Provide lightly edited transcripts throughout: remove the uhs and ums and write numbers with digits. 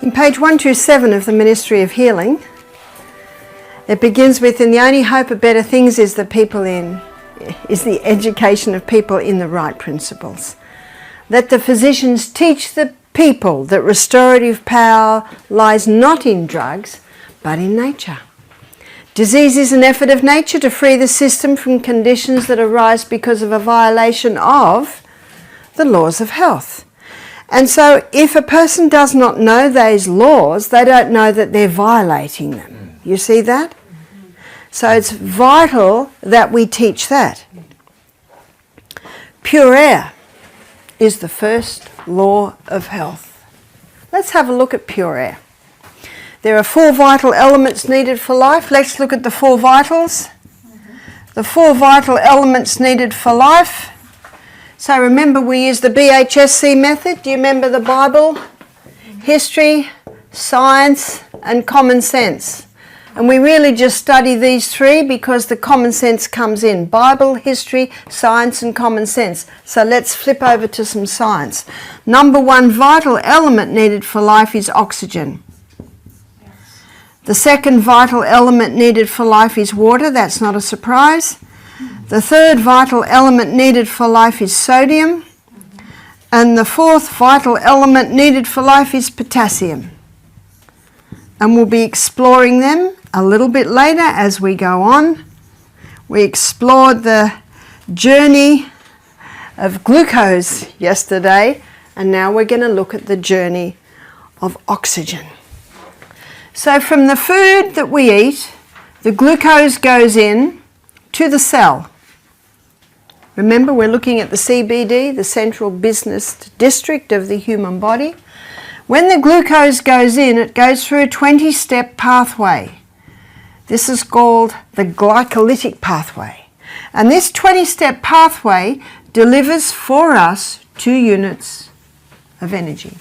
In page 127 of the Ministry of Healing, it begins with, and the only hope of better things is the education of people in the right principles. Let the physicians teach the people that restorative power lies not in drugs, but in nature. Disease is an effort of nature to free the system from conditions that arise because of a violation of the laws of health. And so if a person does not know those laws, they don't know that they're violating them. You see that? So it's vital that we teach that. Pure air is the first law of health. Let's have a look at pure air. There are 4 vital elements needed for life. Let's look at the 4 vitals. The 4 vital elements needed for life. So remember, we use the BHSC method. Do you remember the Bible? History, science, and common sense. And we really just study these 3 because the common sense comes in. Bible, history, science, and common sense. So let's flip over to some science. Number 1 vital element needed for life is oxygen. The second vital element needed for life is water. That's not a surprise. The third vital element needed for life is sodium. And the 4th vital element needed for life is potassium. And we'll be exploring them a little bit later as we go on. We explored the journey of glucose yesterday, and now we're going to look at the journey of oxygen. So from the food that we eat, the glucose goes in to the cell. Remember, we're looking at the CBD, the central business district of the human body. When the glucose goes in, it goes through a 20-step pathway. This is called the glycolytic pathway. And this 20-step pathway delivers for us 2 units of energy.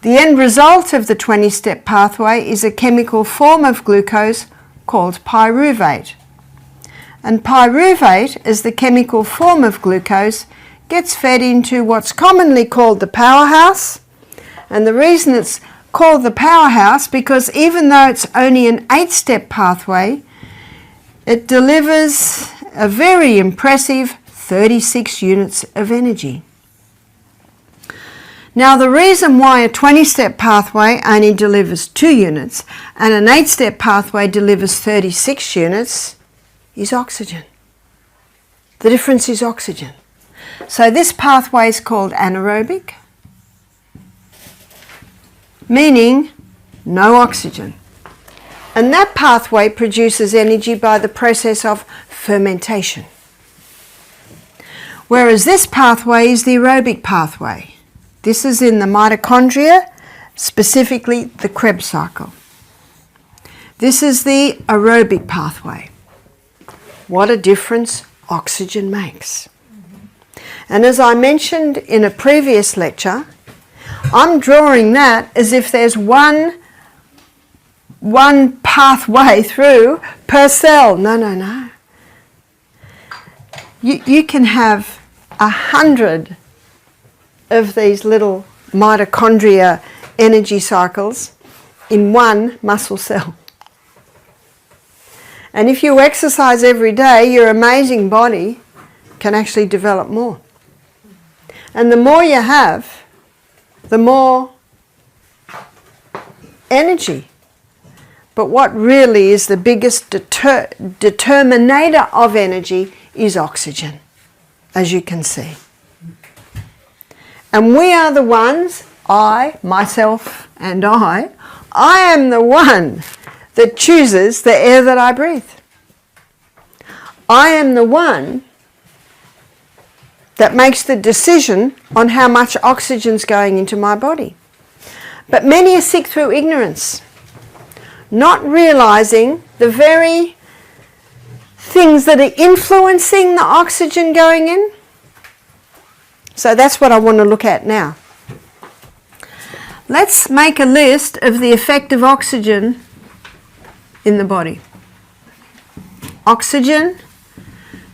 The end result of the 20-step pathway is a chemical form of glucose called pyruvate. And pyruvate, as the chemical form of glucose, gets fed into what's commonly called the powerhouse. And the reason it's called the powerhouse, because even though it's only an 8-step pathway, it delivers a very impressive 36 units of energy. Now, the reason why a 20-step pathway only delivers 2 units and an 8-step pathway delivers 36 units is oxygen. The difference is oxygen. So this pathway is called anaerobic, meaning no oxygen. And that pathway produces energy by the process of fermentation. Whereas this pathway is the aerobic pathway. This is in the mitochondria, specifically the Krebs cycle. This is the aerobic pathway. What a difference oxygen makes. And as I mentioned in a previous lecture, I'm drawing that as if there's one pathway through per cell. No. You can have 100 of these little mitochondria energy cycles in one muscle cell. And if you exercise every day, your amazing body can actually develop more. And the more you have, the more energy. But what really is the biggest determinator of energy is oxygen, as you can see. And we are the ones, I, myself and I am the one that chooses the air that I breathe. I am the one that makes the decision on how much oxygen's going into my body. But many are sick through ignorance, not realizing the very things that are influencing the oxygen going in. So that's what I want to look at now. Let's make a list of the effect of oxygen in the body. Oxygen.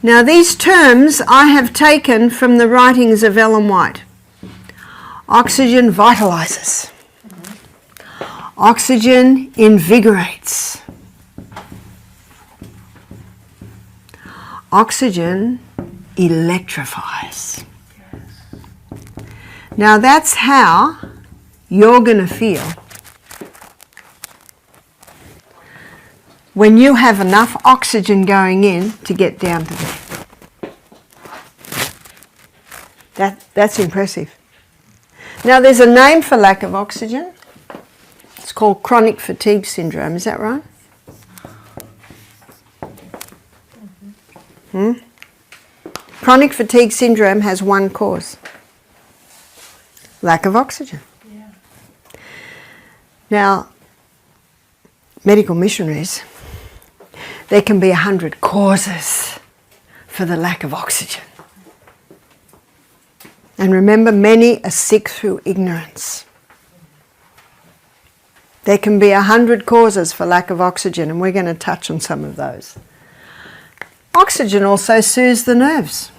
Now these terms I have taken from the writings of Ellen White. Oxygen vitalizes. Oxygen invigorates. Oxygen electrifies. Now that's how you're going to feel when you have enough oxygen going in to get down to there. That's impressive. Now there's a name for lack of oxygen. It's called chronic fatigue syndrome. Is that right? Chronic fatigue syndrome has one cause. Lack of oxygen. Yeah. Now, medical missionaries, there can be 100 causes for the lack of oxygen. And remember, many are sick through ignorance. There can be 100 causes for lack of oxygen, and we're going to touch on some of those. Oxygen also soothes the nerves.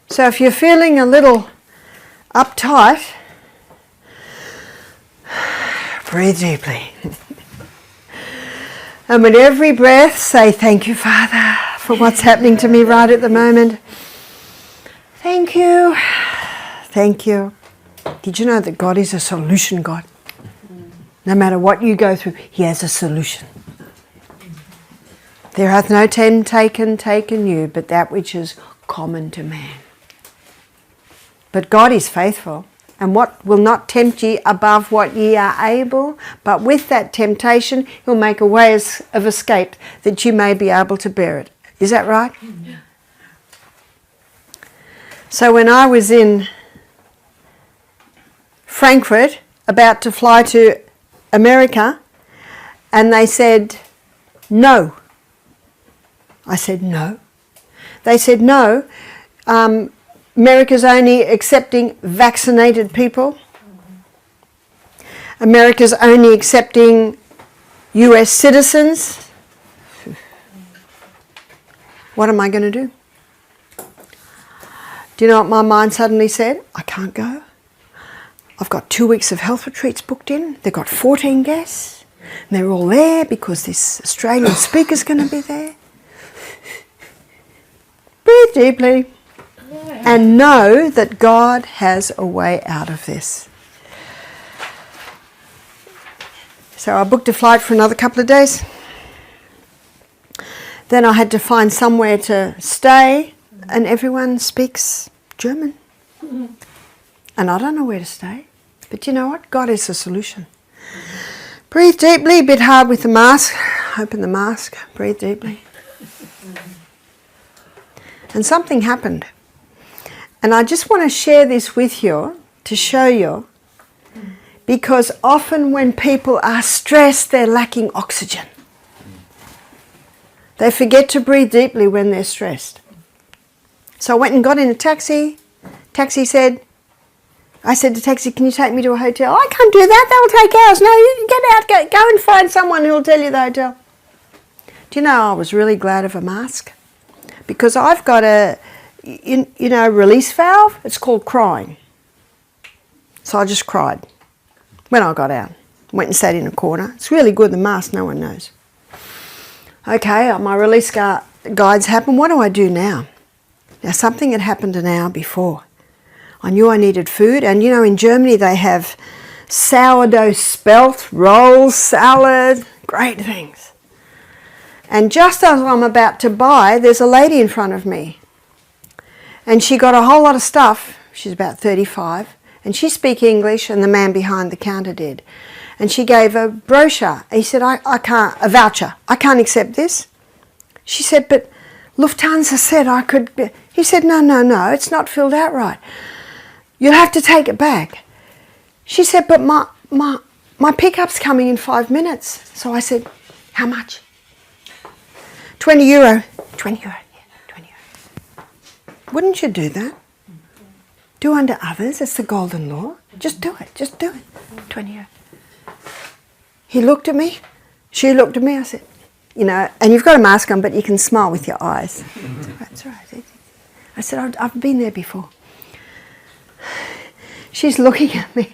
So if you're feeling a little uptight, breathe deeply. And with every breath, say, thank you, Father, for what's happening to me right at the moment. Thank you. Thank you. Did you know that God is a solution God? No matter what you go through, He has a solution. There hath no ten taken you, but that which is common to man. But God is faithful, and what will not tempt ye above what ye are able, but with that temptation He'll make a way of escape that you may be able to bear it. Is that right? Yeah. So when I was in Frankfurt, about to fly to America, and they said, no. I said, no. They said, no, America's only accepting vaccinated people. America's only accepting US citizens. What am I going to do? Do you know what my mind suddenly said? I can't go. I've got 2 weeks of health retreats booked in. They've got 14 guests. And they're all there because this Australian speaker's going to be there. Breathe deeply and know that God has a way out of this. So I booked a flight for another couple of days. Then I had to find somewhere to stay, and everyone speaks German. And I don't know where to stay. But you know what? God is a solution. Breathe deeply, a bit hard with the mask. Open the mask, breathe deeply. And something happened. And I just want to share this with you to show you, because often when people are stressed, they're lacking oxygen. They forget to breathe deeply when they're stressed. So I went and got in a taxi. Taxi said, I said to taxi, can you take me to a hotel? I can't do that, that'll take hours. No, you get out, go and find someone who'll tell you the hotel. Do you know, I was really glad of a mask, because I've got a, release valve. It's called crying. So I just cried when I got out. Went and sat in a corner. It's really good, the mask, no one knows. Okay, my release guides happen. What do I do now? Now, something had happened an hour before. I knew I needed food, and in Germany they have sourdough spelt, rolls, salad, great things. And just as I'm about to buy, there's a lady in front of me. And she got a whole lot of stuff. She's about 35. And she speaks English, and the man behind the counter did. And she gave a brochure. He said, I can't, a voucher. I can't accept this. She said, but Lufthansa said I could. He said, no, it's not filled out right. You'll have to take it back. She said, but my pickup's coming in 5 minutes. So I said, how much? 20 euro. 20 euro, yeah, 20 euro. Wouldn't you do that? Do unto others, it's the golden law. Just do it. 20 euro. He looked at me. She looked at me. I said, and you've got a mask on, but you can smile with your eyes. That's right. I said, I've been there before. She's looking at me.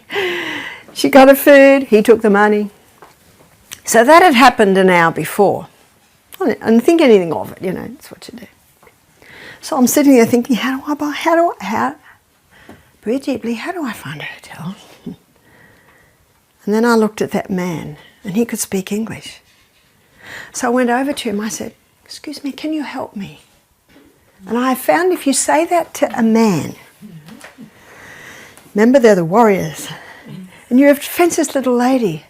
She got her food, he took the money. So that had happened an hour before. I didn't think anything of it, that's what you do. So I'm sitting there thinking, breathe deeply, how do I find a hotel? And then I looked at that man, and he could speak English. So I went over to him, I said, excuse me, can you help me? And I found if you say that to a man, remember they're the warriors, and you're a defenseless little lady.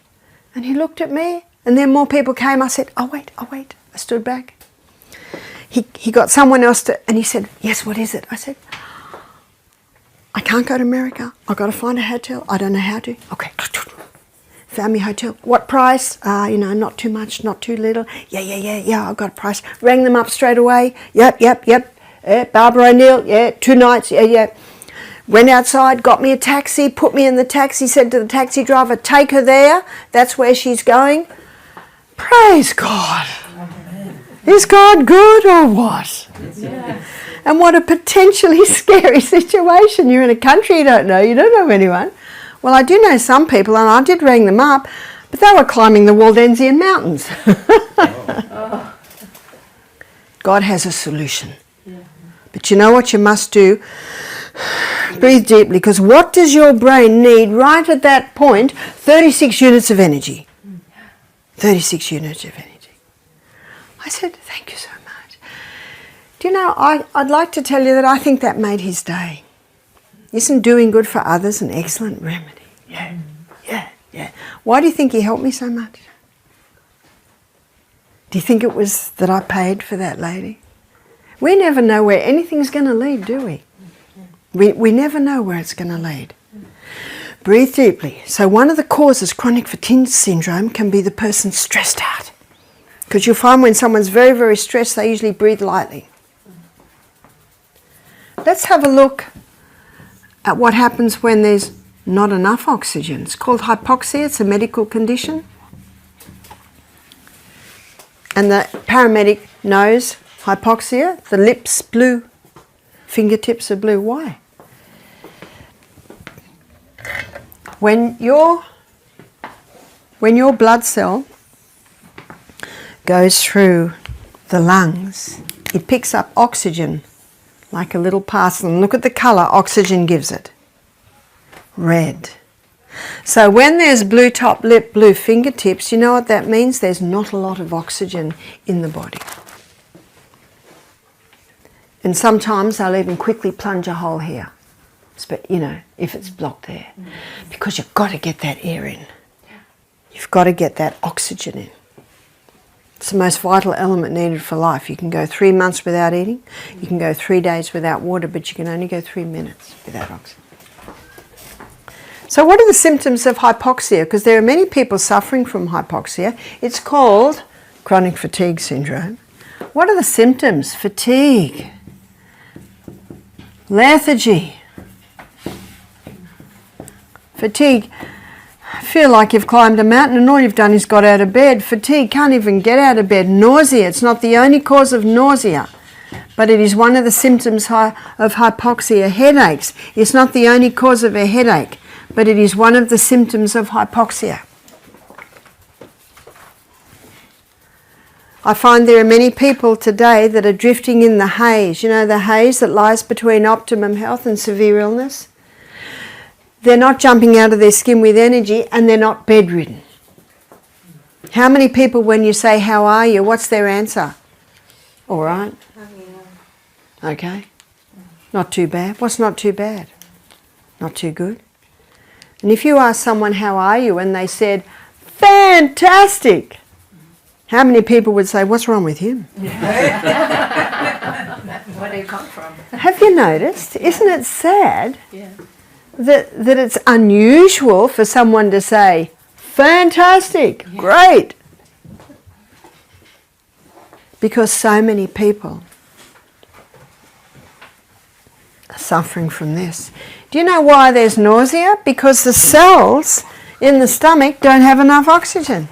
And he looked at me, and then more people came. I said, oh wait. I stood back. He got someone else and he said, yes, what is it? I said, I can't go to America. I've got to find a hotel. I don't know how to. Okay. Found me a hotel. What price? Not too much, not too little. Yeah, I've got a price. Rang them up straight away. Yep. Barbara O'Neill, 2 nights, yeah. Went outside, got me a taxi, put me in the taxi, said to the taxi driver, take her there. That's where she's going. Praise God. Is God good or what? Yeah. And what a potentially scary situation. You're in a country you don't know anyone. Well, I do know some people, and I did ring them up, but they were climbing the Waldensian Mountains. God has a solution. But you know what you must do? Breathe deeply, because what does your brain need right at that point? 36 units of energy. 36 units of energy. I said, thank you so much. Do you know, I'd like to tell you that I think that made his day. Isn't doing good for others an excellent remedy? Yeah. Why do you think he helped me so much? Do you think it was that I paid for that lady? We never know where anything's going to lead, do we? We never know where it's going to lead. Breathe deeply. So one of the causes chronic fatigue syndrome can be the person stressed out. Because you'll find when someone's very, very stressed, they usually breathe lightly. Let's have a look at what happens when there's not enough oxygen. It's called hypoxia. It's a medical condition. And the paramedic knows hypoxia. The lips blue, fingertips are blue. Why? When your blood cell goes through the lungs, it picks up oxygen like a little parcel. And look at the colour oxygen gives it. Red. So when there's blue top lip, blue fingertips, you know what that means? There's not a lot of oxygen in the body. And sometimes they'll even quickly plunge a hole here, if it's blocked there. Because you've got to get that air in. You've got to get that oxygen in. It's the most vital element needed for life. You can go 3 months without eating, you can go 3 days without water, but you can only go 3 minutes without oxygen. So what are the symptoms of hypoxia? Because there are many people suffering from hypoxia. It's called chronic fatigue syndrome. What are the symptoms? Fatigue, lethargy, fatigue. Feel like you've climbed a mountain and all you've done is got out of bed. Fatigue, can't even get out of bed. Nausea, it's not the only cause of nausea, but it is one of the symptoms of hypoxia. Headaches, it's not the only cause of a headache, but it is one of the symptoms of hypoxia. I find there are many people today that are drifting in the haze. You know, the haze that lies between optimum health and severe illness? They're not jumping out of their skin with energy, and they're not bedridden. How many people, when you say, how are you, what's their answer? All right. Okay. Not too bad. What's not too bad? Not too good. And if you ask someone, how are you, and they said, fantastic, how many people would say, what's wrong with him? Where do you come from? Have you noticed? Isn't it sad? Yeah. That it's unusual for someone to say, fantastic, great. Because so many people are suffering from this. Do you know why there's nausea? Because the cells in the stomach don't have enough oxygen.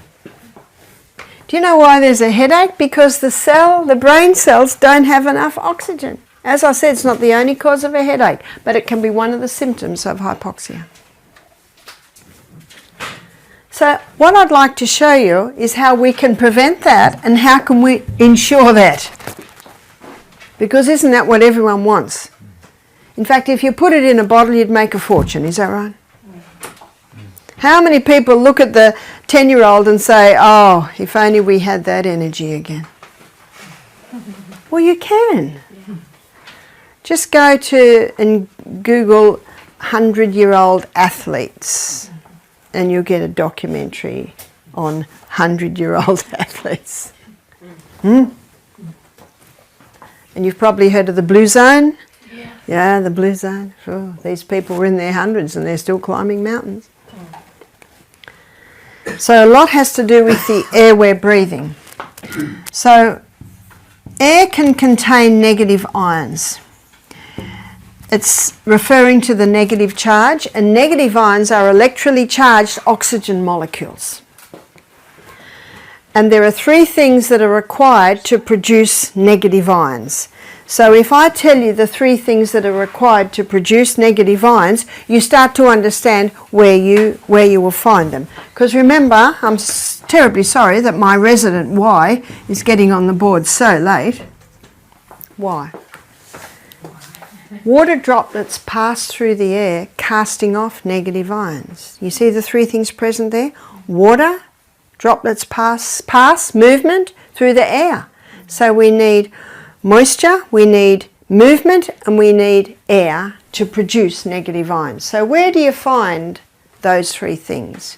Do you know why there's a headache? Because the brain cells don't have enough oxygen. As I said, it's not the only cause of a headache, but it can be one of the symptoms of hypoxia. So what I'd like to show you is how we can prevent that and how can we ensure that. Because isn't that what everyone wants? In fact, if you put it in a bottle, you'd make a fortune, is that right? How many people look at the 10-year-old and say, oh, if only we had that energy again? Well, you can. Just go to and Google 100-year-old athletes and you'll get a documentary on 100-year-old athletes. And you've probably heard of the Blue Zone? Yeah, the Blue Zone. Sure. These people were in their hundreds and they're still climbing mountains. So a lot has to do with the air we're breathing. So air can contain negative ions. It's referring to the negative charge, and negative ions are electrically charged oxygen molecules. And there are 3 things that are required to produce negative ions. So if I tell you the 3 things that are required to produce negative ions, you start to understand where you will find them. Because remember, I'm terribly sorry that my resident Y is getting on the board so late. Why? Water droplets pass through the air, casting off negative ions. You see the 3 things present there? Water, droplets pass movement through the air. So we need moisture, we need movement, and we need air to produce negative ions. So where do you find those 3 things?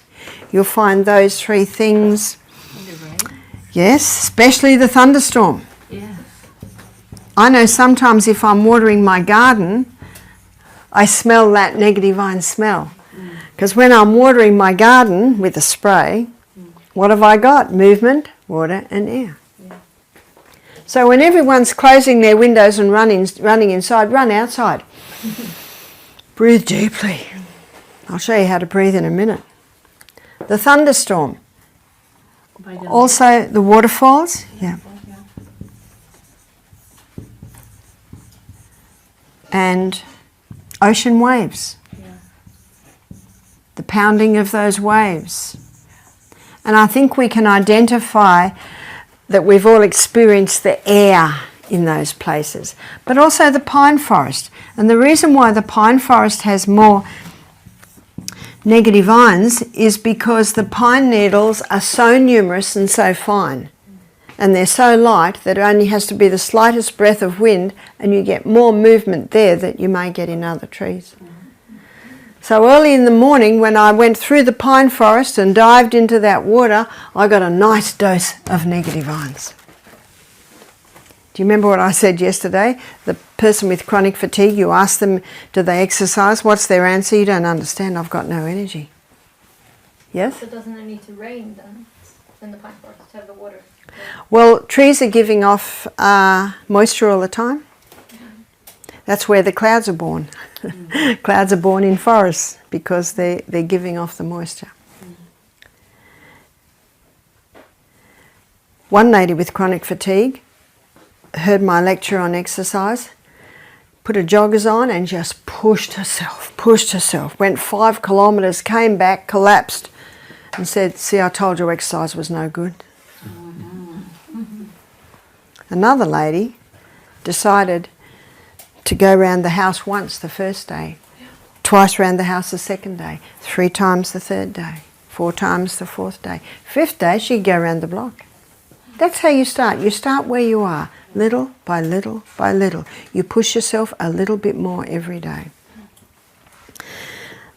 You'll find those 3 things, yes, especially the thunderstorm. Yeah. I know sometimes if I'm watering my garden, I smell that negative ion smell. Because when I'm watering my garden with a spray, what have I got? Movement, water, and air. So when everyone's closing their windows and running inside, run outside. Breathe deeply. I'll show you how to breathe in a minute. The thunderstorm. Also the waterfalls. Yeah. And ocean waves. The pounding of those waves. And I think we can identify that we've all experienced the air in those places, but also the pine forest. And the reason why the pine forest has more negative ions is because the pine needles are so numerous and so fine, and they're so light that it only has to be the slightest breath of wind and you get more movement there than you may get in other trees. So early in the morning when I went through the pine forest and dived into that water, I got a nice dose of negative ions. Do you remember what I said yesterday? The person with chronic fatigue, you ask them, do they exercise? What's their answer? You don't understand, I've got no energy. Yes? So doesn't it need to rain then in the pine forest to have the water? Well, trees are giving off moisture all the time. That's where the clouds are born. Clouds are born in forests because they're giving off the moisture. One lady with chronic fatigue heard my lecture on exercise, put her joggers on and just pushed herself, went 5 kilometres, came back, collapsed and said, see, I told you exercise was no good. Another lady decided to go round the house once the first day, twice round the house the second day, 3 times the third day, 4 times the 4th day. 5th day she'd go round the block. That's how you start. You start where you are, little by little by little. You push yourself a little bit more every day.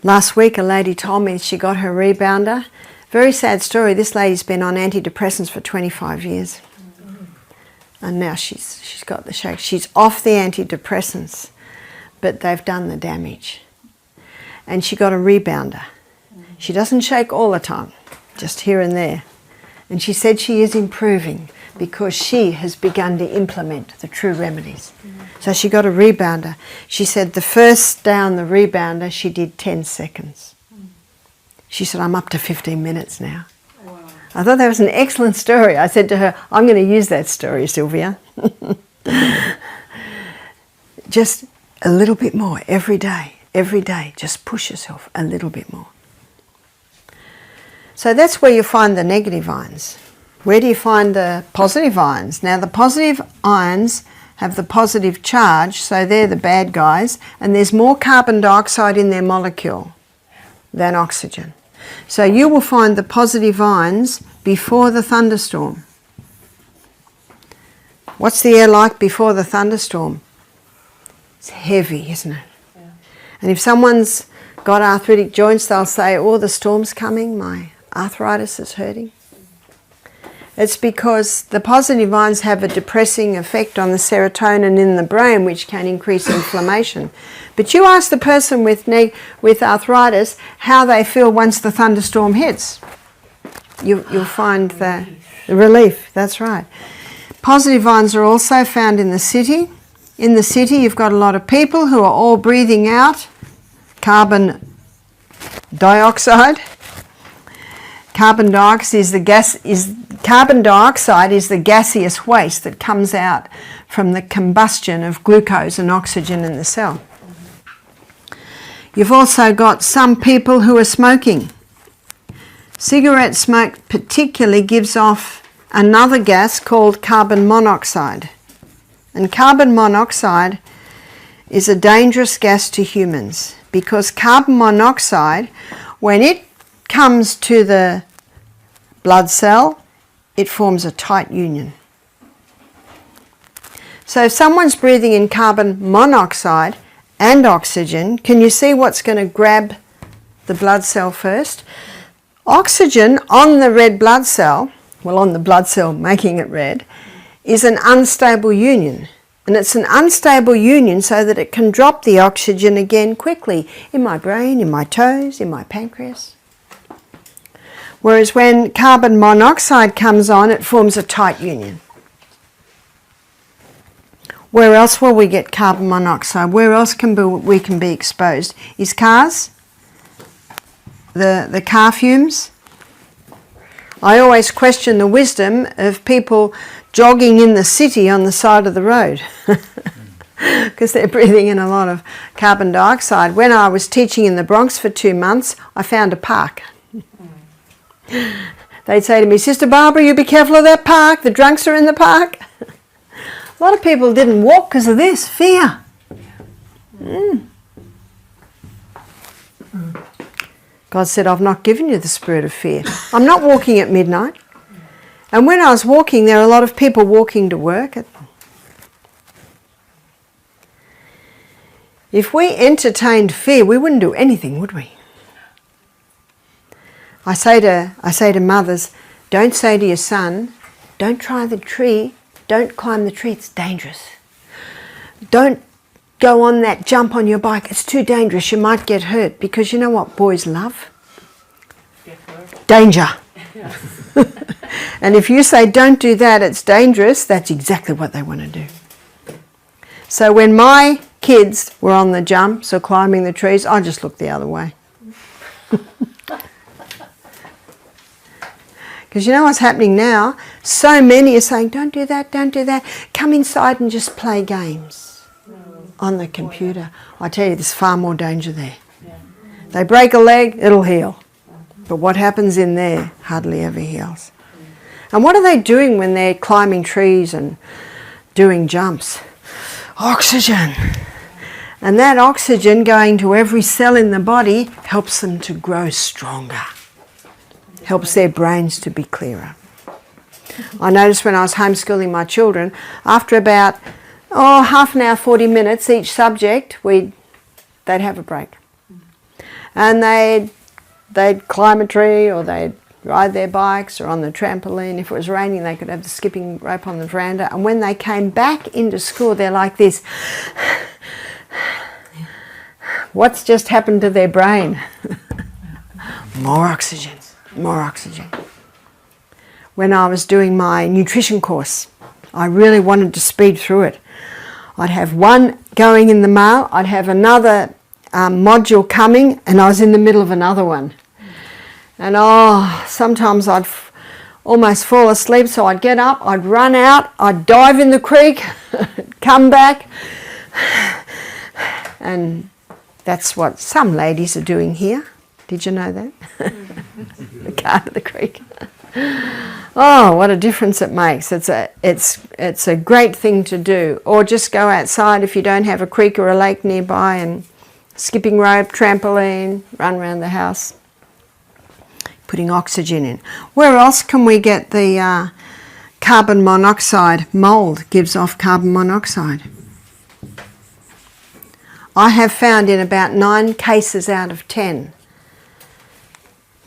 Last week a lady told me she got her rebounder. Very sad story. This lady's been on antidepressants for 25 years. And now she's got the shake. She's off the antidepressants, but they've done the damage. And she got a rebounder. She doesn't shake all the time, just here and there. And she said she is improving because she has begun to implement the true remedies. So she got a rebounder. She said the first day on the rebounder she did 10 seconds. She said, I'm up to 15 minutes now. I thought that was an excellent story. I said to her, I'm going to use that story, Sylvia. just a little bit more every day, just push yourself a little bit more. So that's where you find the negative ions. Where do you find the positive ions? Now the positive ions have the positive charge, so they're the bad guys, and there's more carbon dioxide in their molecule than oxygen. So you will find the positive ions before the thunderstorm. What's the air like before the thunderstorm? It's heavy, isn't it? Yeah. And if someone's got arthritic joints, they'll say, oh, the storm's coming, my arthritis is hurting. It's because the positive ions have a depressing effect on the serotonin in the brain, which can increase inflammation. But you ask the person with arthritis how they feel once the thunderstorm hits. You'll find the relief, that's right. Positive ions are also found in the city. In the city, you've got a lot of people who are all breathing out carbon dioxide. Carbon dioxide is the gaseous waste that comes out from the combustion of glucose and oxygen in the cell. You've also got some people who are smoking. Cigarette smoke particularly gives off another gas called carbon monoxide. And carbon monoxide is a dangerous gas to humans because carbon monoxide, when it comes to the blood cell, it forms a tight union. So if someone's breathing in carbon monoxide and oxygen, can you see what's going to grab the blood cell first? Oxygen on the red blood cell, well, on the blood cell making it red, is an unstable union. And it's an unstable union so that it can drop the oxygen again quickly in my brain, in my toes, in my pancreas. Whereas when carbon monoxide comes on, it forms a tight union. Where else will we get carbon monoxide? Where else we can be exposed? Is cars? The car fumes? I always question the wisdom of people jogging in the city on the side of the road because they're breathing in a lot of carbon dioxide. When I was teaching in the Bronx for 2 months, I found a park. They'd say to me, Sister Barbara, you be careful of that park, the drunks are in the park. A lot of people didn't walk because of this, fear. God said, I've not given you the spirit of fear. I'm not walking at midnight. And when I was walking, there are a lot of people walking to work. If we entertained fear, we wouldn't do anything, would we? I say to mothers, don't say to your son, don't try the tree, don't climb the tree, it's dangerous. Don't go on that jump on your bike, it's too dangerous, you might get hurt. Because you know what boys love? Danger. And if you say don't do that, it's dangerous, that's exactly what they want to do. So when my kids were on the jumps or climbing the trees, I just looked the other way. Because you know what's happening now? So many are saying, don't do that, don't do that. Come inside and just play games on the computer. I tell you, there's far more danger there. They break a leg, it'll heal. But what happens in there hardly ever heals. And what are they doing when they're climbing trees and doing jumps? Oxygen. And that oxygen going to every cell in the body helps them to grow stronger. Helps their brains to be clearer. I noticed when I was homeschooling my children, after about half an hour, 40 minutes each subject, they'd have a break. And they'd climb a tree or they'd ride their bikes or on the trampoline. If it was raining, they could have the skipping rope on the veranda. And when they came back into school, they're like this. What's just happened to their brain? More oxygen. More oxygen. When I was doing my nutrition course, I really wanted to speed through it. I'd have one going in the mail, I'd have another module coming, and I was in the middle of another one. And sometimes I'd almost fall asleep, so I'd get up, I'd run out, I'd dive in the creek, come back, And that's what some ladies are doing here. Did you know that? The car to the creek. Oh, what a difference it makes. It's a great thing to do. Or just go outside if you don't have a creek or a lake nearby, and skipping rope, trampoline, run around the house. Putting oxygen in. Where else can we get the carbon monoxide? Mould gives off carbon monoxide. I have found in about 9 cases out of 10,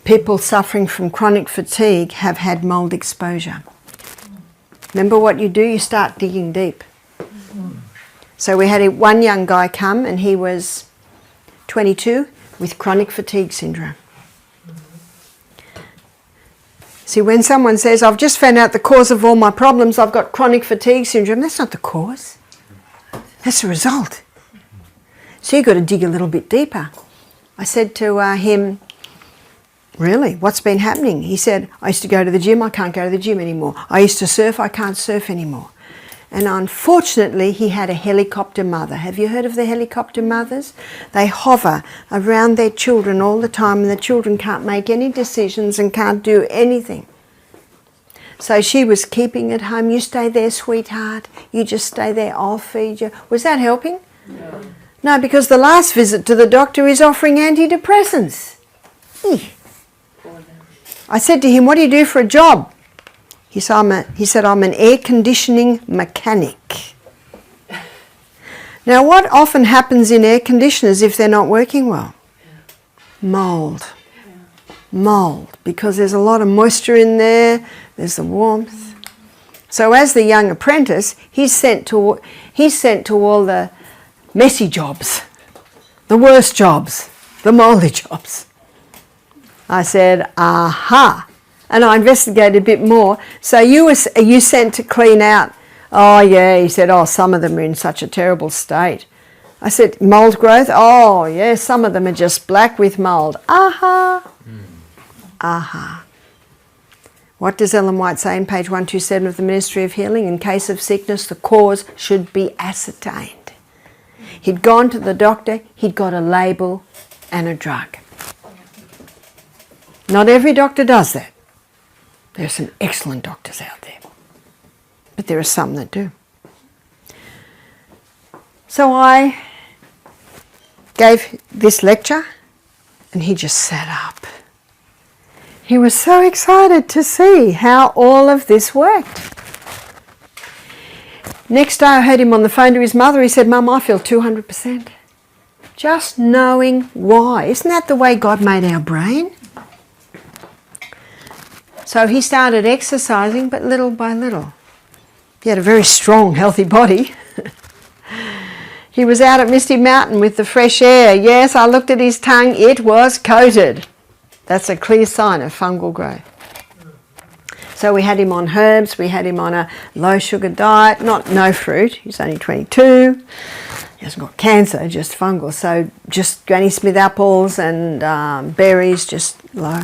people suffering from chronic fatigue have had mould exposure. Remember what you do? You start digging deep. So we had one young guy come, and he was 22 with chronic fatigue syndrome. See, when someone says, I've just found out the cause of all my problems, I've got chronic fatigue syndrome, that's not the cause. That's the result. So you've got to dig a little bit deeper. I said to him, really, what's been happening? He said, I used to go to the gym, I can't go to the gym anymore. I used to surf, I can't surf anymore. And unfortunately, he had a helicopter mother. Have you heard of the helicopter mothers? They hover around their children all the time, and the children can't make any decisions and can't do anything. So she was keeping at home. You stay there, sweetheart. You just stay there, I'll feed you. Was that helping? No. No, because the last visit to the doctor is offering antidepressants. Eeh. I said to him, what do you do for a job? He said, I'm an air conditioning mechanic. Now, what often happens in air conditioners if they're not working well? Mould. Mould, because there's a lot of moisture in there, there's the warmth. So as the young apprentice, he's sent to all the messy jobs, the worst jobs, the mouldy jobs. I said, aha. And I investigated a bit more. So are you sent to clean out? Oh, yeah. He said, oh, some of them are in such a terrible state. I said, mould growth? Oh, yeah, some of them are just black with mould. Aha. Aha. What does Ellen White say in page 127 of the Ministry of Healing? In case of sickness, the cause should be ascertained. He'd gone to the doctor, he'd got a label and a drug. Not every doctor does that. There are some excellent doctors out there, but there are some that do. So I gave this lecture, and he just sat up. He was so excited to see how all of this worked. Next day I heard him on the phone to his mother. He said, Mum, I feel 200%. Just knowing why. Isn't that the way God made our brain? So he started exercising, but little by little. He had a very strong, healthy body. He was out at Misty Mountain with the fresh air. Yes, I looked at his tongue. It was coated. That's a clear sign of fungal growth. So we had him on herbs. We had him on a low-sugar diet. No fruit. He's only 22. He hasn't got cancer, just fungal. So just Granny Smith apples and berries, just low.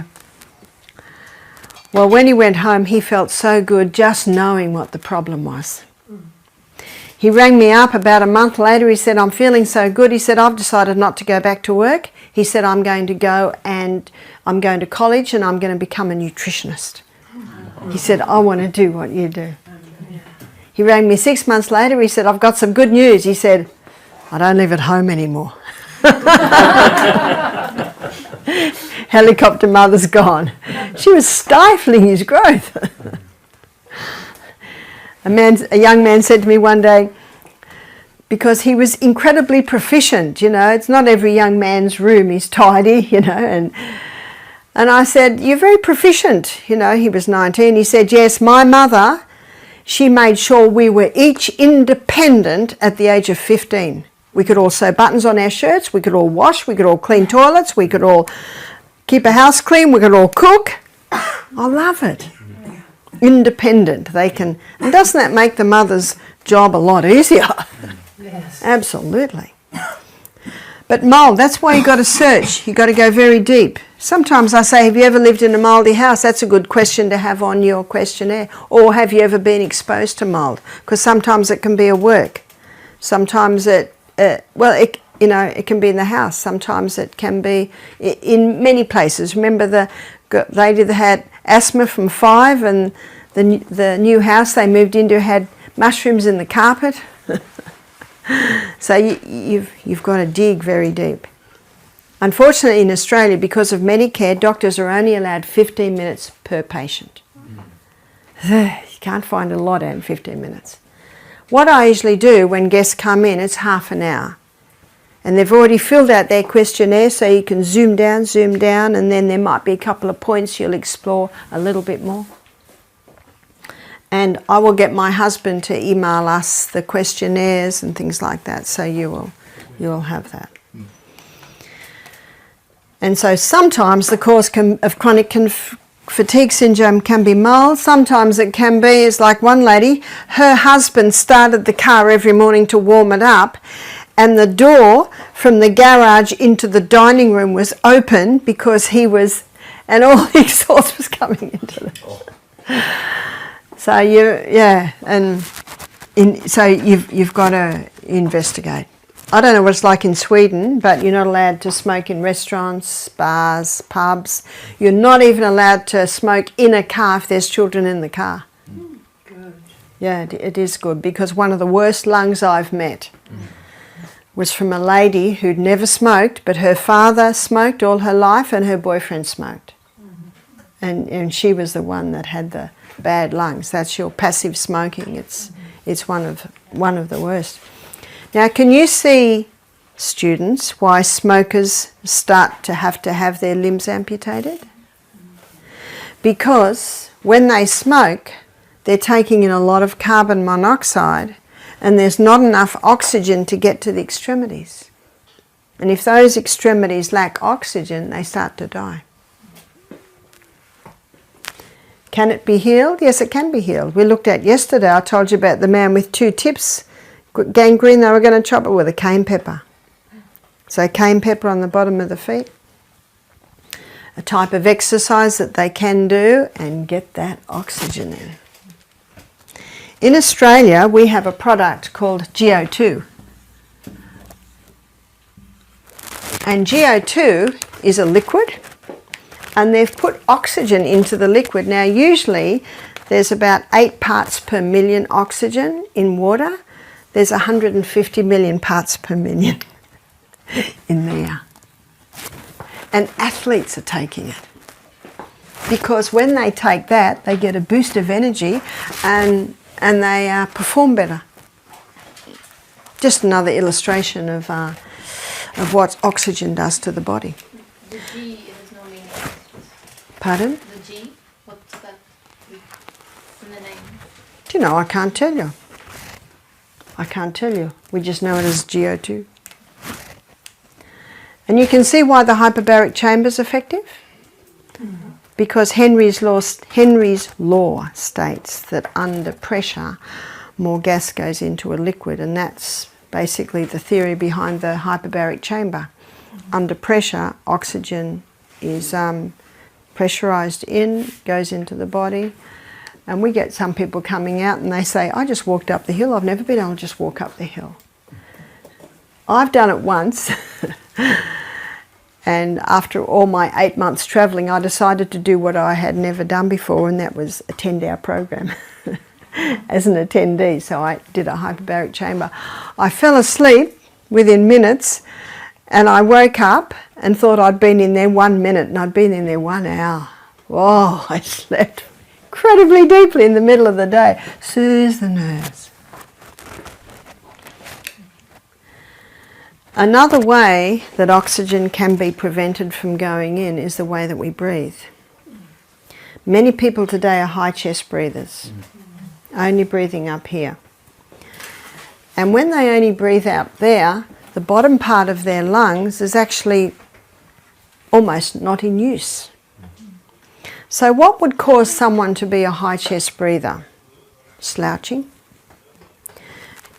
Well, when he went home, he felt so good just knowing what the problem was. He rang me up about a month later. He said, I'm feeling so good. He said, I've decided not to go back to work. He said, I'm going to go and I'm going to college and I'm going to become a nutritionist. He said, I want to do what you do. He rang me 6 months later. He said, I've got some good news. He said, I don't live at home anymore. Helicopter mother's gone. She was stifling his growth. A young man said to me one day, because he was incredibly proficient, it's not every young man's room is tidy, and I said, you're very proficient, he was 19. He said, yes, my mother, she made sure we were each independent at the age of 15. We could all sew buttons on our shirts, we could all wash, we could all clean toilets, we could all keep a house clean, we could all cook. I love it. Independent, they can, and doesn't that make the mother's job a lot easier? Yes. Absolutely. But mould, that's why you've got to search, you've got to go very deep. Sometimes I say, have you ever lived in a mouldy house? That's a good question to have on your questionnaire. Or have you ever been exposed to mould? Because sometimes it can be a work Sometimes it can be in the house. Sometimes it can be in many places. Remember the lady that had asthma from 5, and the new house they moved into had mushrooms in the carpet. So you've got to dig very deep. Unfortunately, in Australia, because of Medicare, doctors are only allowed 15 minutes per patient. You can't find a lot out in 15 minutes. What I usually do when guests come in, it's half an hour. And they've already filled out their questionnaire, so you can zoom down, and then there might be a couple of points you'll explore a little bit more. And I will get my husband to email us the questionnaires and things like that, so you will have that. And so sometimes the cause of chronic fatigue syndrome can be mold. Sometimes it can be, it's like one lady, her husband started the car every morning to warm it up, and the door from the garage into the dining room was open because and all the exhaust was coming into it. So you've got to investigate. I don't know what it's like in Sweden, but you're not allowed to smoke in restaurants, bars, pubs. You're not even allowed to smoke in a car if there's children in the car. Good. Yeah, it is good, because one of the worst lungs I've met was from a lady who'd never smoked, but her father smoked all her life and her boyfriend smoked. And she was the one that had the bad lungs. That's your passive smoking. It's one of the worst. Now, can you see, students, why smokers start to have their limbs amputated? Because when they smoke, they're taking in a lot of carbon monoxide, and there's not enough oxygen to get to the extremities. And if those extremities lack oxygen, they start to die. Can it be healed? Yes, it can be healed. We looked at yesterday, I told you about the man with 2 tips, gangrene. They were going to chop it with a cane pepper. So cane pepper on the bottom of the feet. A type of exercise that they can do and get that oxygen in. In Australia, we have a product called GO2. And GO2 is a liquid, and they've put oxygen into the liquid. Now, usually there's about 8 parts per million oxygen in water. There's 150 million parts per million in there. And athletes are taking it, because when they take that, they get a boost of energy and they perform better. Just another illustration of what oxygen does to the body. The G is no meaning. Pardon? The G, what's that in the name? Do you know, I can't tell you. I can't tell you. We just know it as GO2. And you can see why the hyperbaric chamber is effective. Because Henry's law states that under pressure more gas goes into a liquid, and that's basically the theory behind the hyperbaric chamber. Under pressure, oxygen is pressurized in, goes into the body. And we get some people coming out and they say, I just walked up the hill. I've never been able to just walk up the hill. I've done it once. And after all my 8 months travelling, I decided to do what I had never done before, and that was a 10-hour program as an attendee. So I did a hyperbaric chamber. I fell asleep within minutes, and I woke up and thought I'd been in there 1 minute, and I'd been in there 1 hour. Whoa, I slept incredibly deeply in the middle of the day. Soothes the nerves. Another way that oxygen can be prevented from going in is the way that we breathe. Many people today are high chest breathers, only breathing up here. And when they only breathe out there, the bottom part of their lungs is actually almost not in use. So what would cause someone to be a high chest breather? Slouching.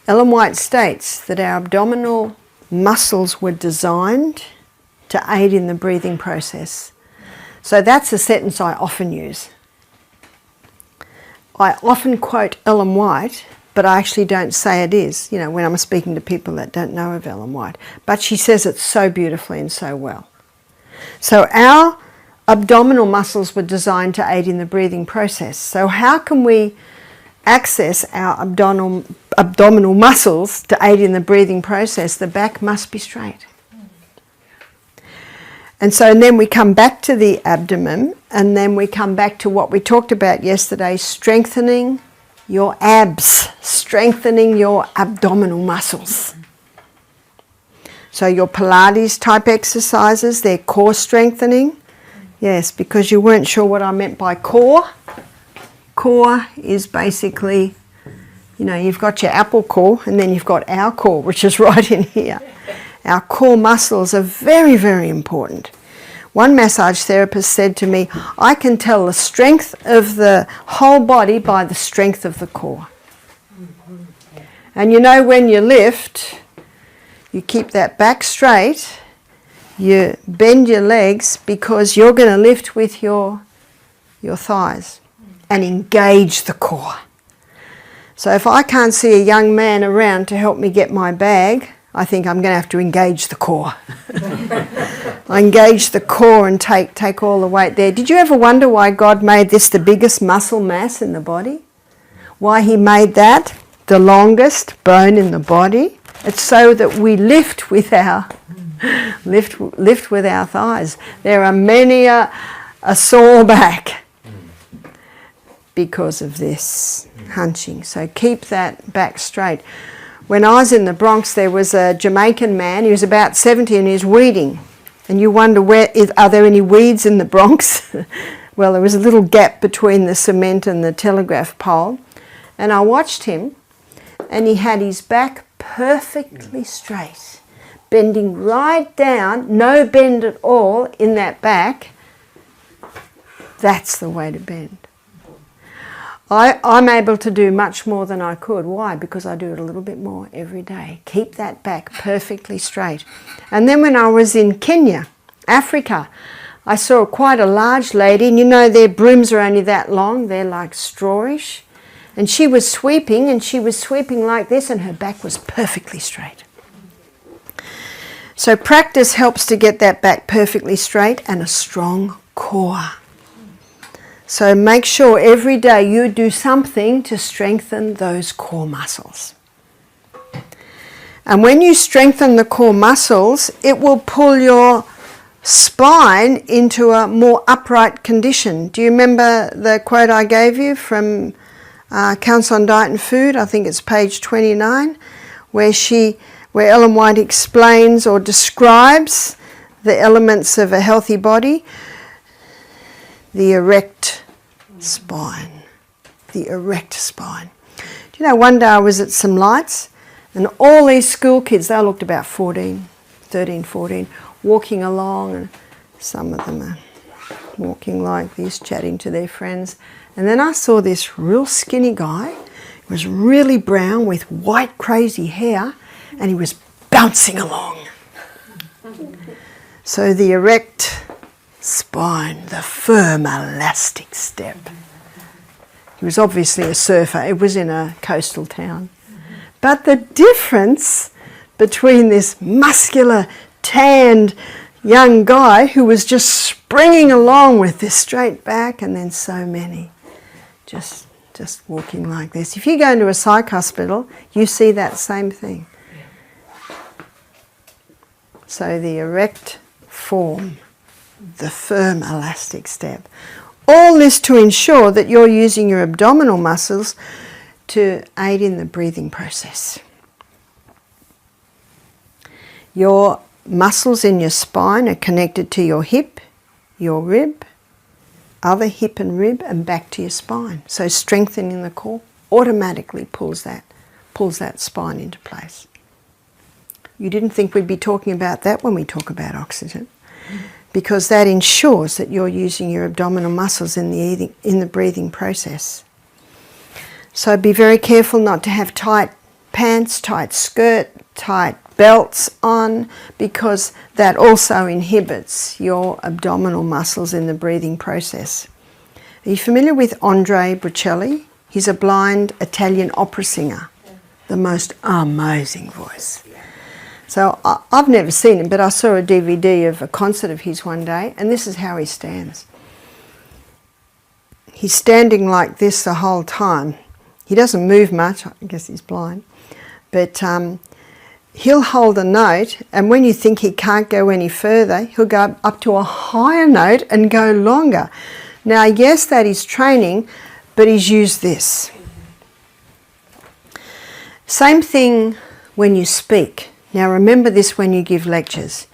Ellen White states that our abdominal muscles were designed to aid in the breathing process. So that's a sentence I often use. I often quote Ellen White but I actually don't say it is, you know, when I'm speaking to people that don't know of Ellen White. But she says it so beautifully and so well. So our abdominal muscles were designed to aid in the breathing process. So how can we access our abdominal muscles to aid in the breathing process? The back must be straight. And so then we come back to the abdomen, and then we come back to what we talked about yesterday, strengthening your abs, strengthening your abdominal muscles. So your Pilates type exercises, they're core strengthening. Yes, because you weren't sure what I meant by core. Core is basically, you know, you've got your apple core and then you've got our core, which is right in here. Our core muscles are very, very important. One massage therapist said to me, I can tell the strength of the whole body by the strength of the core. And you know, when you lift, you keep that back straight, you bend your legs because you're going to lift with your thighs and engage the core. So if I can't see a young man around to help me get my bag, I think I'm going to have to engage the core. I engage the core and take all the weight there. Did you ever wonder why God made this the biggest muscle mass in the body? Why he made that the longest bone in the body? It's so that we lift with our lift with our thighs. There are many a sore back because of this hunching. So keep that back straight. When I was in the Bronx, there was a Jamaican man. He was about 70 and he was weeding. And you wonder, are there any weeds in the Bronx? Well, there was a little gap between the cement and the telegraph pole. And I watched him, and he had his back perfectly straight, bending right down, no bend at all in that back. That's the way to bend. I'm able to do much more than I could. Why? Because I do it a little bit more every day. Keep that back perfectly straight. And then when I was in Kenya, Africa, I saw quite a large lady, and you know their brooms are only that long, they're like strawish. And she was sweeping like this, and her back was perfectly straight. So practice helps to get that back perfectly straight and a strong core. So make sure every day you do something to strengthen those core muscles. And when you strengthen the core muscles, it will pull your spine into a more upright condition. Do you remember the quote I gave you from Counsel on Diet and Food? I think it's page 29, where Ellen White explains or describes the elements of a healthy body. The erect spine. The erect spine. Do you know, one day I was at some lights, and all these school kids, they looked about 13, 14, walking along, and some of them are walking like this, chatting to their friends. And then I saw this real skinny guy. He was really brown with white crazy hair, and he was bouncing along. So the erect spine, the firm elastic step. He was obviously a surfer. It was in a coastal town. But the difference between this muscular, tanned young guy who was just springing along with this straight back, and then so many just walking like this. If you go into a psych hospital, you see that same thing. So the erect form, the firm elastic step. All this to ensure that you're using your abdominal muscles to aid in the breathing process. Your muscles in your spine are connected to your hip, your rib, other hip and rib, and back to your spine. So strengthening the core automatically pulls that spine into place. You didn't think we'd be talking about that when we talk about oxygen, because that ensures that you're using your abdominal muscles in the breathing process. So be very careful not to have tight pants, tight skirt, tight belts on, because that also inhibits your abdominal muscles in the breathing process. Are you familiar with Andre Bocelli? He's a blind Italian opera singer. The most amazing voice. So I've never seen him, but I saw a DVD of a concert of his one day, and this is how he stands. He's standing like this the whole time. He doesn't move much, I guess he's blind, but he'll hold a note, and when you think he can't go any further, he'll go up to a higher note and go longer. Now, yes, that is training, but he's used this. Same thing when you speak. Now, remember this when you give lectures.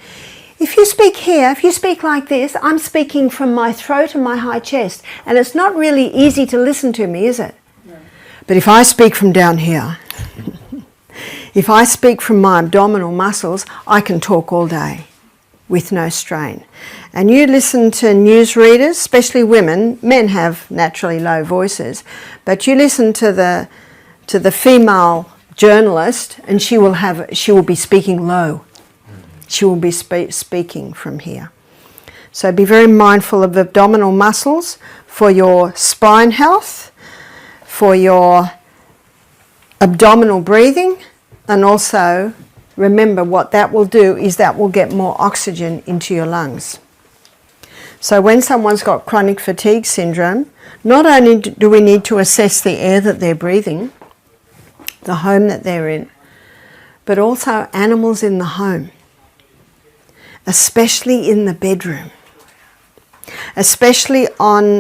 If you speak here, if you speak like this, I'm speaking from my throat and my high chest, and it's not really easy to listen to me, is it? No. But if I speak from down here, if I speak from my abdominal muscles, I can talk all day with no strain. And you listen to newsreaders, especially women. Men have naturally low voices, but you listen to the female journalist, and she will be speaking low. She will be speaking from here. So be very mindful of abdominal muscles for your spine health, for your abdominal breathing, and also remember what that will do is that will get more oxygen into your lungs. So when someone's got chronic fatigue syndrome, not only do we need to assess the air that they're breathing, the home that they're in, but also animals in the home, especially in the bedroom, especially on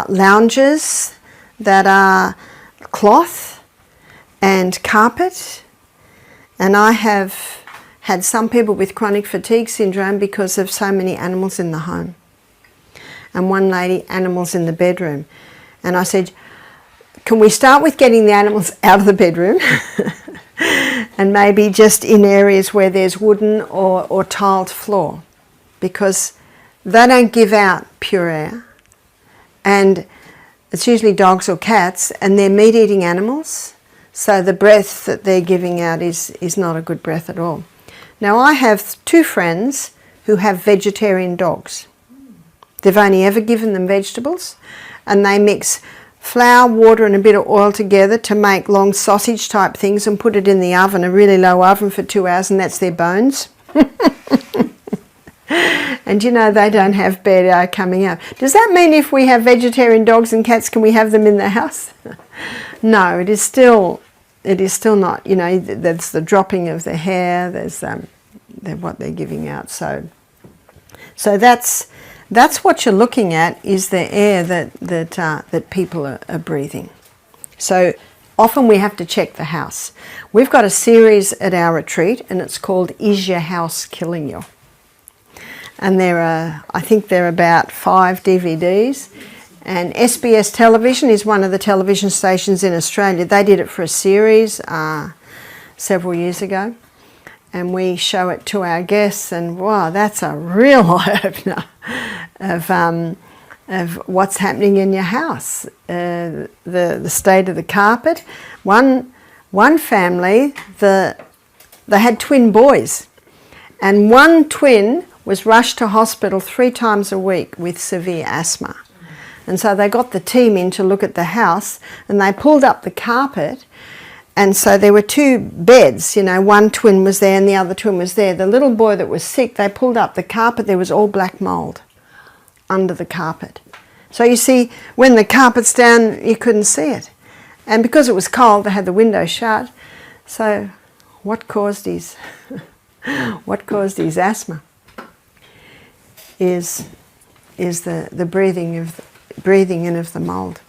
lounges that are cloth and carpet. And I have had some people with chronic fatigue syndrome because of so many animals in the home. And one lady, animals in the bedroom. And I said, can we start with getting the animals out of the bedroom and maybe just in areas where there's wooden or tiled floor, because they don't give out pure air, and it's usually dogs or cats, and they're meat-eating animals, so the breath that they're giving out is not a good breath at all. Now, I have 2 friends who have vegetarian dogs. They've only ever given them vegetables, and they mix flour, water and a bit of oil together to make long sausage type things and put it in the oven, a really low oven, for 2 hours, and that's their bones. And you know, they don't have bad air coming out. Does that mean if we have vegetarian dogs and cats, can we have them in the house? No, it is still not, you know, that's the dropping of the hair, there's what they're giving out. So that's what you're looking at, is the air that people are breathing. So often we have to check the house. We've got a series at our retreat, and it's called Is Your House Killing You? And I think there are about 5 DVDs. And SBS Television is one of the television stations in Australia. They did it for a series several years ago. And we show it to our guests, and wow, that's a real eye-opener of what's happening in your house. The state of the carpet. One family, they had twin boys, and one twin was rushed to hospital 3 times a week with severe asthma. And so they got the team in to look at the house, and they pulled up the carpet. And so there were 2 beds, you know, one twin was there and the other twin was there. The little boy that was sick, they pulled up the carpet, there was all black mould under the carpet. So you see, when the carpet's down, you couldn't see it. And because it was cold, they had the window shut. So what caused his asthma is the breathing in of the mould.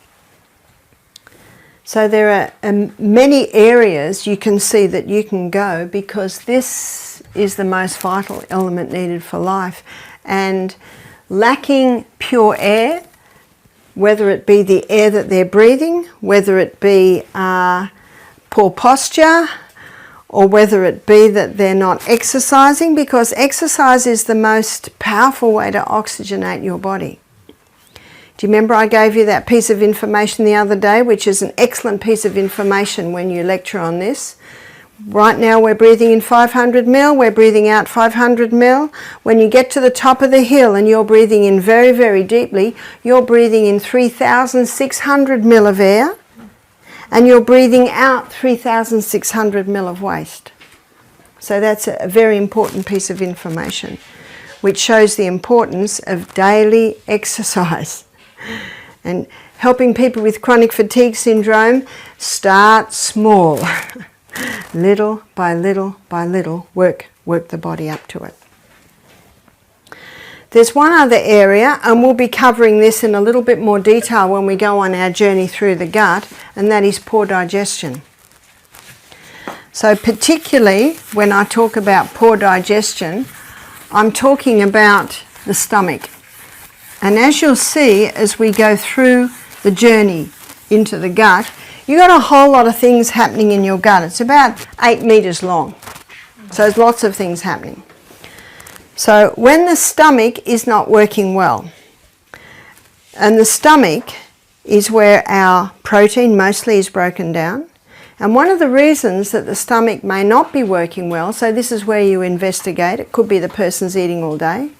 So there are many areas you can see that you can go, because this is the most vital element needed for life. And lacking pure air, whether it be the air that they're breathing, whether it be poor posture, or whether it be that they're not exercising, because exercise is the most powerful way to oxygenate your body. Do you remember I gave you that piece of information the other day, which is an excellent piece of information when you lecture on this? Right now we're breathing in 500 mil, we're breathing out 500 mil. When you get to the top of the hill and you're breathing in very, very deeply, you're breathing in 3,600 mil of air, And you're breathing out 3,600 ml of waste. So that's a very important piece of information, which shows the importance of daily exercise. And helping people with chronic fatigue syndrome, start small. Little by little by little, work the body up to it. There's one other area, and we'll be covering this in a little bit more detail when we go on our journey through the gut, and that is poor digestion. So particularly when I talk about poor digestion, I'm talking about the stomach. And as you'll see as we go through the journey into the gut, you've got a whole lot of things happening in your gut. It's about 8 meters long. So there's lots of things happening. So when the stomach is not working well, and the stomach is where our protein mostly is broken down, and one of the reasons that the stomach may not be working well, so this is where you investigate. It could be the person's eating all day.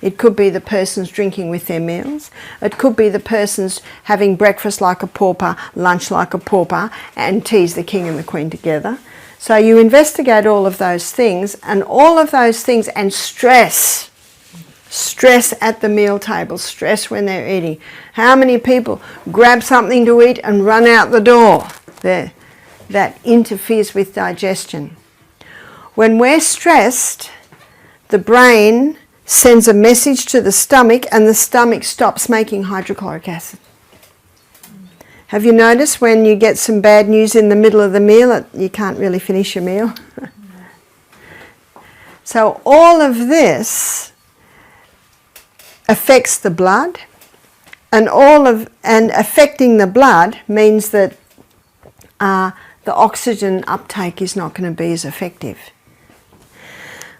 It could be the person's drinking with their meals. It could be the person's having breakfast like a pauper, lunch like a pauper, and tea's the king and the queen together. So you investigate all of those things, and stress. Stress at the meal table, stress when they're eating. How many people grab something to eat and run out the door? There. That interferes with digestion. When we're stressed, the brain sends a message to the stomach, and the stomach stops making hydrochloric acid. Have you noticed when you get some bad news in the middle of the meal, you can't really finish your meal? So all of this affects the blood, and affecting the blood means that the oxygen uptake is not going to be as effective.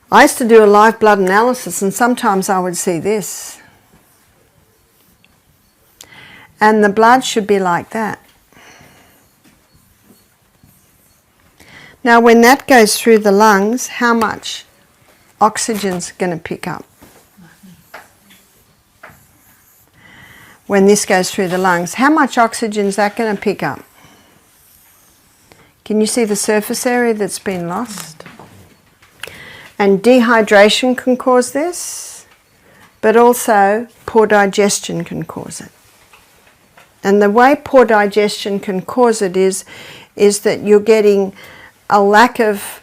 I used to do a live blood analysis, and sometimes I would see this. And the blood should be like that. Now when that goes through the lungs, how much oxygen's going to pick up? When this goes through the lungs, how much oxygen is that going to pick up? Can you see the surface area that's been lost? And dehydration can cause this, but also poor digestion can cause it. And the way poor digestion can cause it is that you're getting a lack of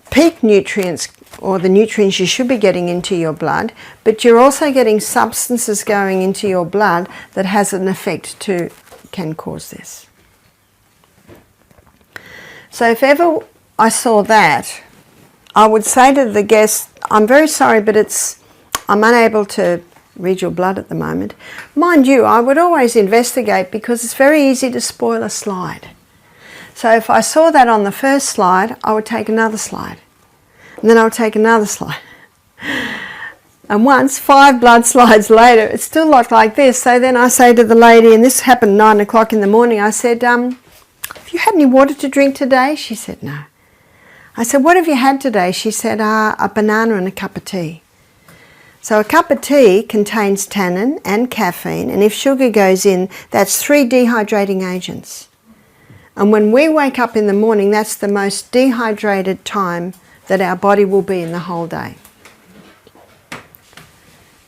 peak nutrients, or the nutrients you should be getting into your blood, but you're also getting substances going into your blood that has an effect can cause this. So if ever I saw that, I would say to the guest, I'm very sorry, but I'm unable to read your blood at the moment. Mind you, I would always investigate, because it's very easy to spoil a slide. So if I saw that on the first slide, I would take another slide. And then I would take another slide. And once, 5 blood slides later, it still looked like this. So then I say to the lady, and this happened 9 o'clock in the morning, I said, have you had any water to drink today? She said, no. I said, what have you had today? She said, a banana and a cup of tea. So a cup of tea contains tannin and caffeine, and if sugar goes in, that's 3 dehydrating agents. And when we wake up in the morning, that's the most dehydrated time that our body will be in the whole day.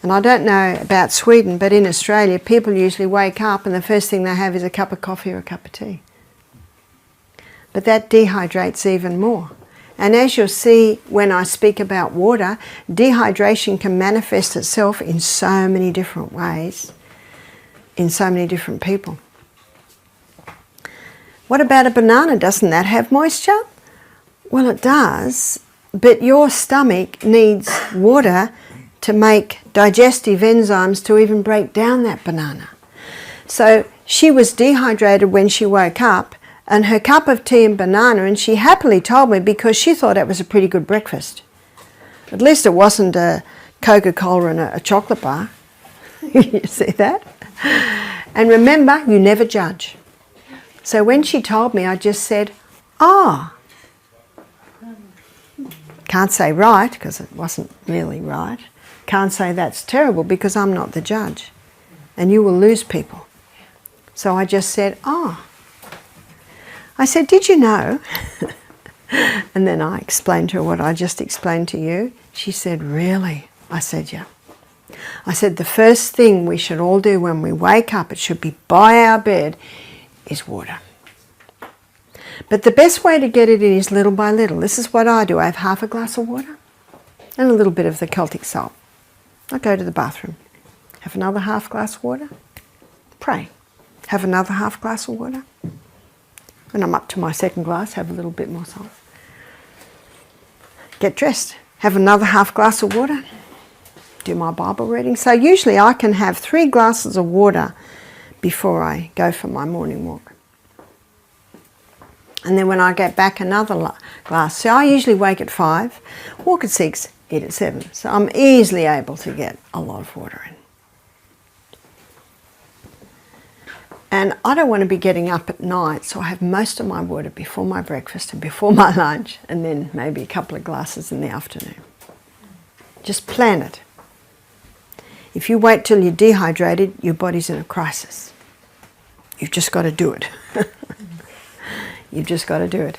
And I don't know about Sweden, but in Australia, people usually wake up and the first thing they have is a cup of coffee or a cup of tea. But that dehydrates even more. And as you'll see when I speak about water, dehydration can manifest itself in so many different ways, in so many different people. What about a banana? Doesn't that have moisture? Well, it does, but your stomach needs water to make digestive enzymes to even break down that banana. So she was dehydrated when she woke up, and her cup of tea and banana, and she happily told me because she thought it was a pretty good breakfast. At least it wasn't a Coca-Cola and a chocolate bar. You see that? And remember, you never judge. So when she told me, I just said, oh. Can't say right, because it wasn't really right. Can't say that's terrible, because I'm not the judge. And you will lose people. So I just said, oh. I said, did you know? And then I explained to her what I just explained to you. She said, really? I said, yeah. I said, the first thing we should all do when we wake up, it should be by our bed, is water. But the best way to get it in is little by little. This is what I do. I have half a glass of water and a little bit of the Celtic salt. I go to the bathroom, have another half glass of water, pray, have another half glass of water. When I'm up to my second glass, have a little bit more salt. Get dressed, have another half glass of water, do my Bible reading. So usually I can have 3 glasses of water before I go for my morning walk. And then when I get back, another glass. So I usually wake at 5, walk at 6, eat at 7. So I'm easily able to get a lot of water in. And I don't want to be getting up at night, so I have most of my water before my breakfast and before my lunch, and then maybe a couple of glasses in the afternoon. Just plan it. If you wait till you're dehydrated, your body's in a crisis. You've just got to do it. You've just got to do it.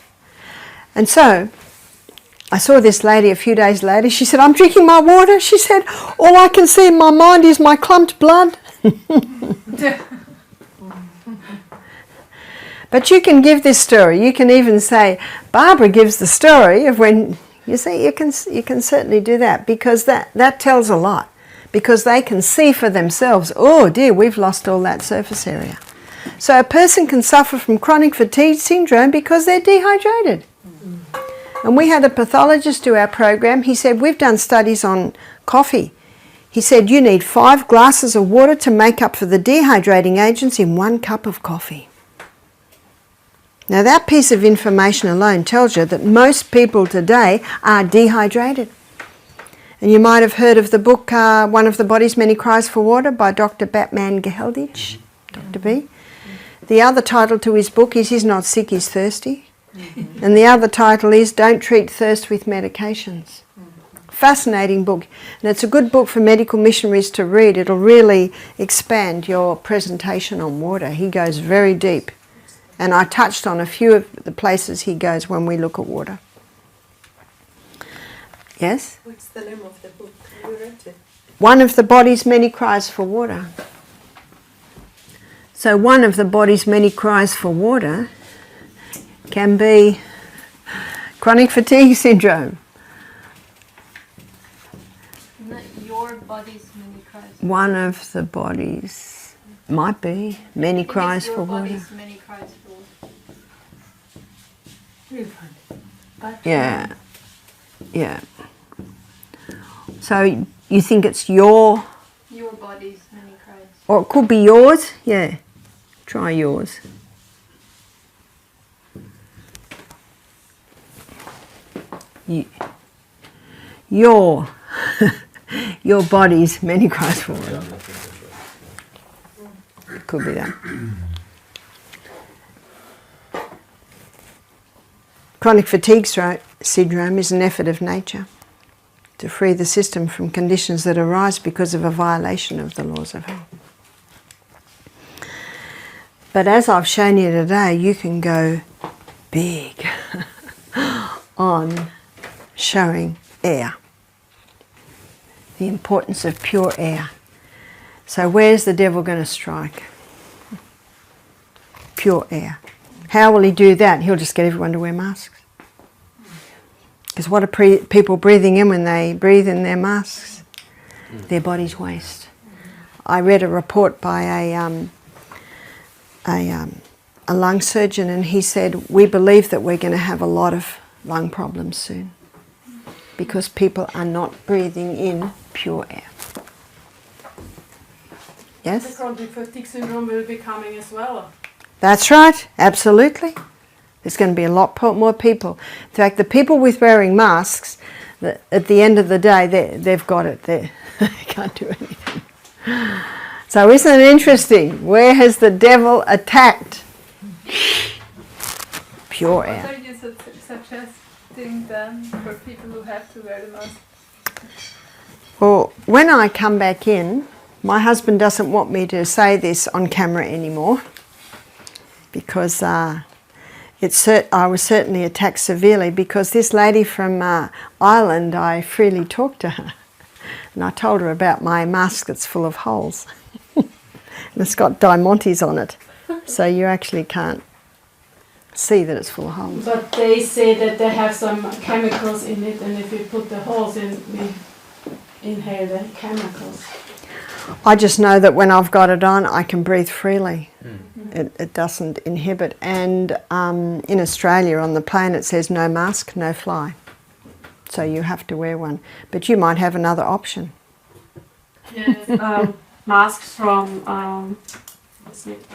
And so, I saw this lady a few days later. She said, I'm drinking my water. She said, all I can see in my mind is my clumped blood. But you can give this story. You can even say, Barbara gives the story of when, you see, you can certainly do that, because that tells a lot. Because they can see for themselves, oh dear, we've lost all that surface area. So a person can suffer from chronic fatigue syndrome because they're dehydrated. And we had a pathologist do our program. He said, we've done studies on coffee. He said, you need 5 glasses of water to make up for the dehydrating agents in 1 cup of coffee. Now that piece of information alone tells you that most people today are dehydrated. And you might have heard of the book, One of the Body's Many Cries for Water by Dr. Batman Geheldich, Dr. B. The other title to his book is He's Not Sick, He's Thirsty. And the other title is Don't Treat Thirst with Medications. Fascinating book. And it's a good book for medical missionaries to read. It'll really expand your presentation on water. He goes very deep. And I touched on a few of the places he goes when we look at water. Yes? What's the name of the book? You read it? One of the Body's Many Cries for Water. So one of the body's many cries for water can be chronic fatigue syndrome. Not your body's many cries. One of the body's, might be, many cries for water. Body's many cries for water. We'll find it. Yeah, yeah. So you think it's your body's many cries. or it could be yours? Yeah, try yours. Your body's many cries for water. Could be that. Chronic fatigue syndrome is an effort of nature to free the system from conditions that arise because of a violation of the laws of health. But as I've shown you today, you can go big on showing air, the importance of pure air. So where's the devil going to strike? Pure air. How will he do that? He'll just get everyone to wear masks. Because what are people breathing in when they breathe in their masks? Their body's waste. I read a report by a lung surgeon, and he said, we believe that we're going to have a lot of lung problems soon because people are not breathing in pure air. Yes? The chronic fatigue syndrome will be coming as well. That's right, absolutely. There's going to be a lot more people. In fact, the people with wearing masks, at the end of the day, they've got it. They can't do anything. So isn't it interesting? Where has the devil attacked? Pure air. What are you suggesting then for people who have to wear the mask? Well, when I come back in, my husband doesn't want me to say this on camera anymore because I was certainly attacked severely because this lady from Ireland, I freely talked to her. And I told her about my mask that's full of holes. And it's got diamantes on it. So you actually can't see that it's full of holes. But they say that they have some chemicals in it, and if you put the holes in, we inhale the chemicals. I just know that when I've got it on, I can breathe freely. It doesn't inhibit. And in Australia, on the plane, it says no mask, no fly. So you have to wear one. But you might have another option. Yes, masks from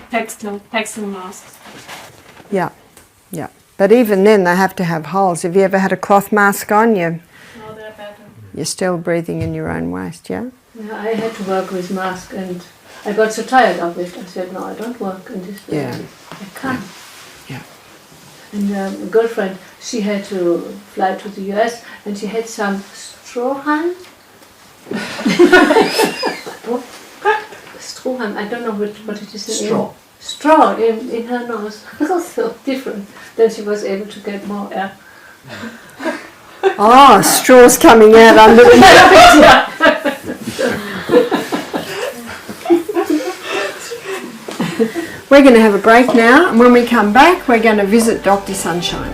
textile masks. Yeah, yeah. But even then, they have to have holes. Have you ever had a cloth mask on? No, they're better. You're still breathing in your own waste, yeah? Yeah, I had to work with mask, and I got so tired of it. I said, no, I don't work in this way. Yeah. I can't. Yeah. And a girlfriend, she had to fly to the US, and she had some Strohhalm. Strohhalm, I don't know what it is. Straw in her nose. So different. Then she was able to get more air. Oh, straws coming out under the We're going to have a break now, and when we come back, we're going to visit Dr. Sunshine.